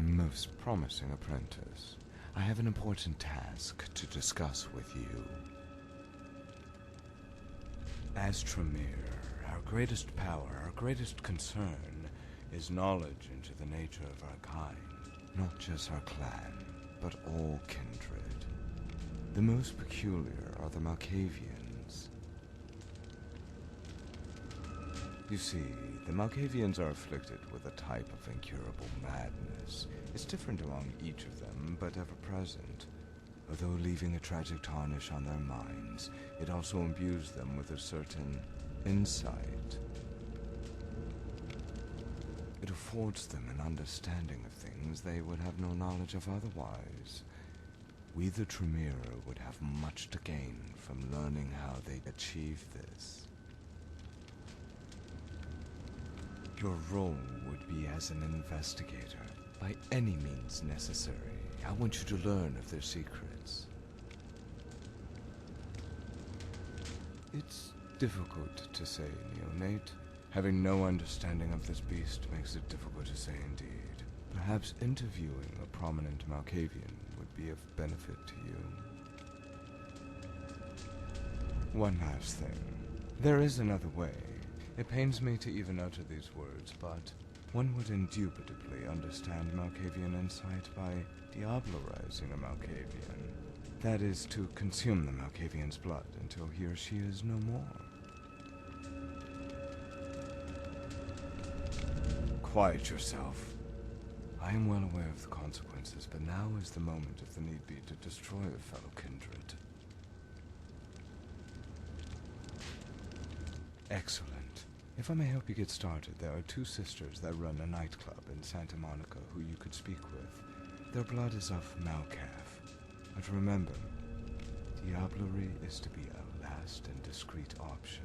most promising apprentice. I have an important task to discuss with you. As Tremere, our greatest power, our greatest concern, is knowledge into the nature of our kind. Not just our clan, but all kindred. The most peculiar are the Malkavians. You see, the Malkavians are afflicted with a type of incurable madness. It's different among each of them, but ever present. Although leaving a tragic tarnish on their minds, it also imbues them with a certain insight. It affords them an understanding of things they would have no knowledge of otherwise. We the Tremere would have much to gain from learning how they achieve this. Your role would be as an investigator. By any means necessary, I want you to learn of their secrets. It's difficult to say, neonate. Having no understanding of this beast makes it difficult to say indeed. Perhaps interviewing a prominent Malkavian would be of benefit to you. One last thing. There is another way. It pains me to even utter these words, but one would indubitably understand Malkavian insight by diablerizing a Malkavian. That is, to consume the Malkavian's blood until he or she is no more. Quiet yourself. I am well aware of the consequences, but now is the moment if the need be to destroy a fellow kindred. Excellent. If I may help you get started, there are two sisters that run a nightclub in Santa Monica who you could speak with. Their blood is of Malkav. But remember, diablerie is to be a last and discreet option.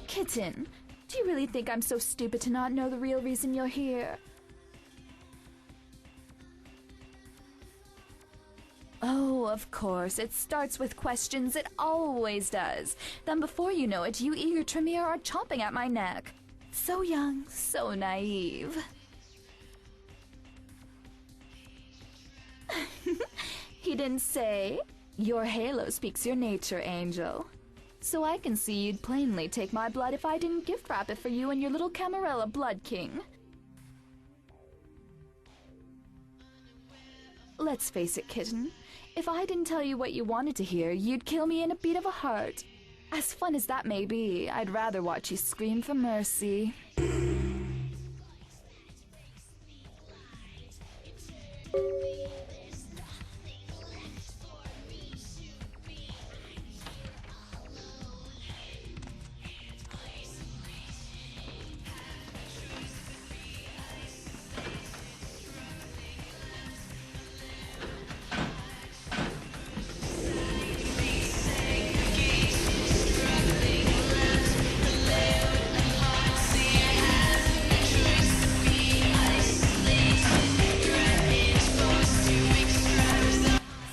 Kitten, do you really think I'm so stupid to not know the real reason you're here? Oh, of course, it starts with questions, it always does. Then before you know it, you eager Tremere are chomping at my neck. So young, so naive. He didn't say? Your halo speaks your nature, Angel. So I can see you'd plainly take my blood if I didn't gift wrap it for you and your little Camarilla Blood King. Let's face it, kitten. If I didn't tell you what you wanted to hear, you'd kill me in a beat of a heart. As fun as that may be, I'd rather watch you scream for mercy.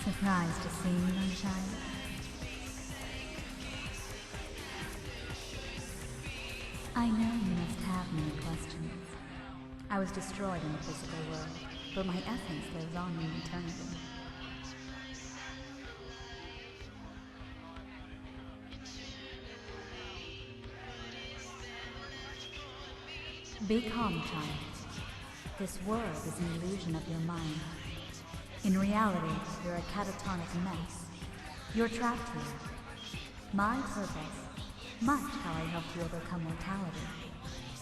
Surprised to see me, young child? I know you must have many questions. I was destroyed in the physical world, but my essence lives on in eternity. Be calm, child. This world is an illusion of your mind. In reality, you're a catatonic mess. You're trapped here. My purpose, much how I helped you overcome mortality,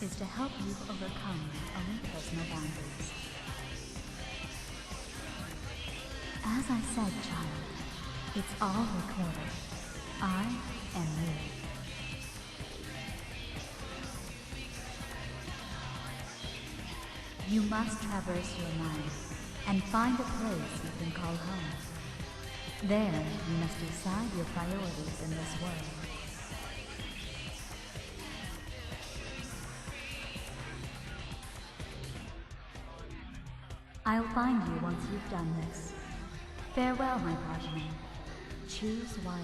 is to help you overcome your own personal boundaries. As I said, child, It's all recorded. I am you. You must traverse your mind and find a place you can call home. There, you must decide your priorities in this world. I'll find you once you've done this. Farewell, my progeny. Choose wisely.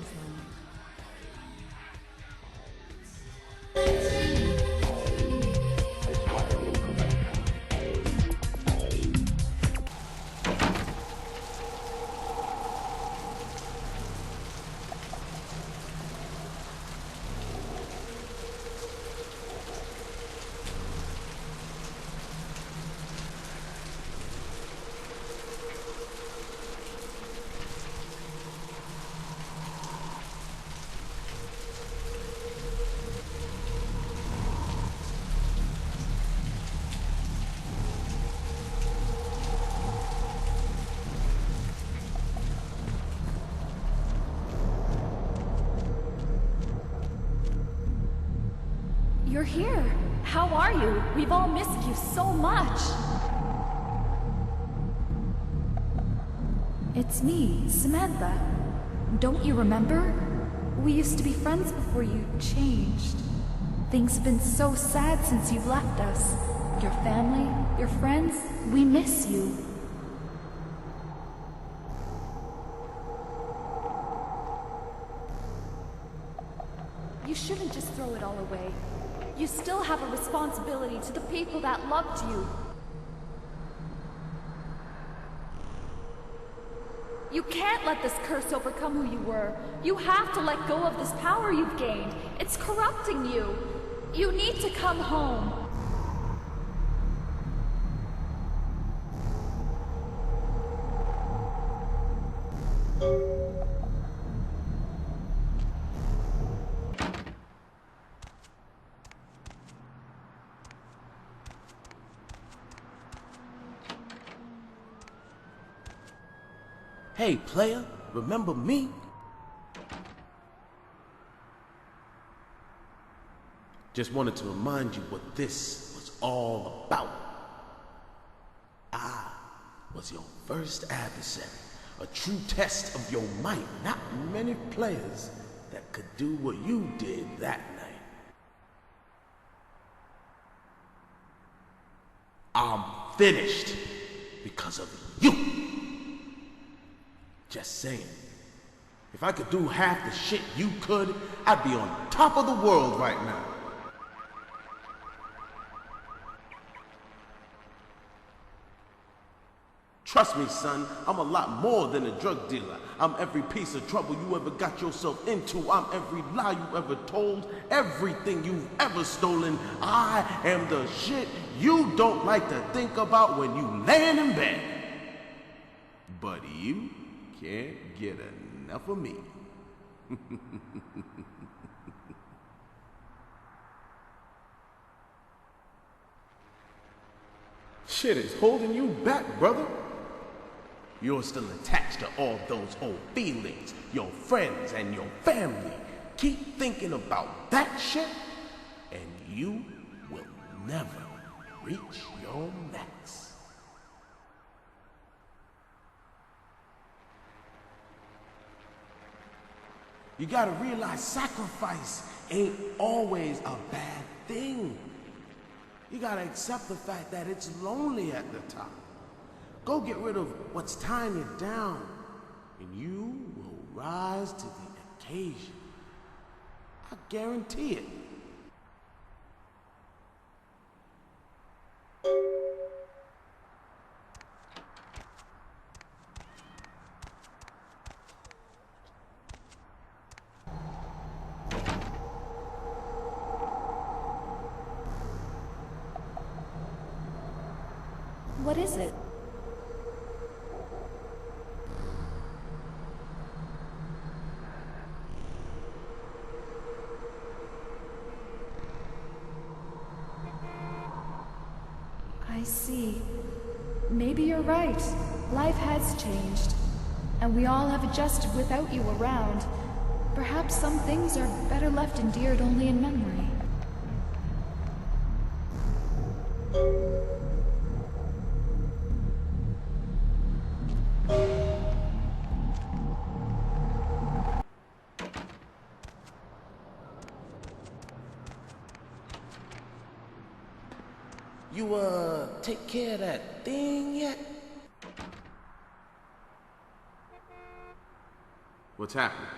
You're here. How are you? We've all missed you so much. It's me, Samantha. Don't you remember? We used to be friends before you changed. Things have been so sad since you've left us. Your family, your friends, we miss you. You shouldn't just throw it all away. You still have a responsibility to the people that loved you. You can't let this curse overcome who you were. You have to let go of this power you've gained. It's corrupting you. You need to come home. Hey, player, remember me? Just wanted to remind you what this was all about. I was your first adversary, a true test of your might. Not many players that could do what you did that night. I'm finished because of you. Just saying. If I could do half the shit you could, I'd be on top of the world right now. Trust me, son, I'm a lot more than a drug dealer. I'm every piece of trouble you ever got yourself into. I'm every lie you ever told, everything you've ever stolen. I am the shit you don't like to think about when you laying in bed. But you can't get enough of me. Shit is holding you back, brother. You're still attached to all those old feelings, your friends and your family. Keep thinking about that shit, and you will never reach your max. You gotta realize sacrifice ain't always a bad thing. You gotta accept the fact that it's lonely at the top. Go get rid of what's tying you down, and you will rise to the occasion. I guarantee it. What is it? I see. Maybe you're right. Life has changed. and we all have adjusted without you around. Perhaps some things are better left endeared only in memory. You, take care of that thing yet? What's happening?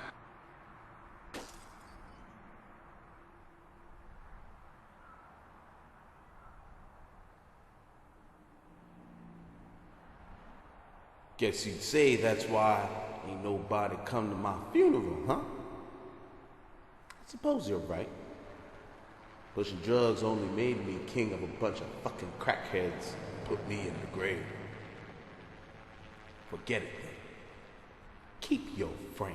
Guess you'd say that's why ain't nobody come to my funeral, huh? I suppose you're right. Pushing drugs only made me king of a bunch of fucking crackheads, put me in the grave. Forget it then. Keep your friends.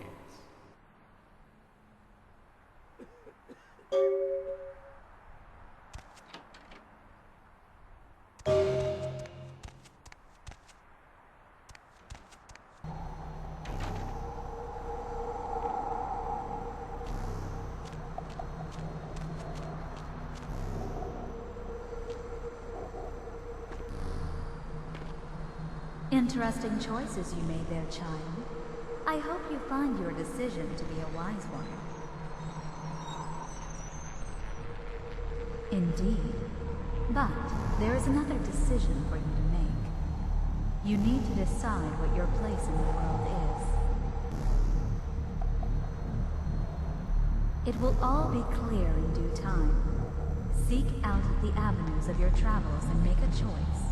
Interesting choices you made there, child. I hope you find your decision to be a wise one. Indeed. But there is another decision for you to make. You need to decide what your place in the world is. It will all be clear in due time. Seek out the avenues of your travels and make a choice.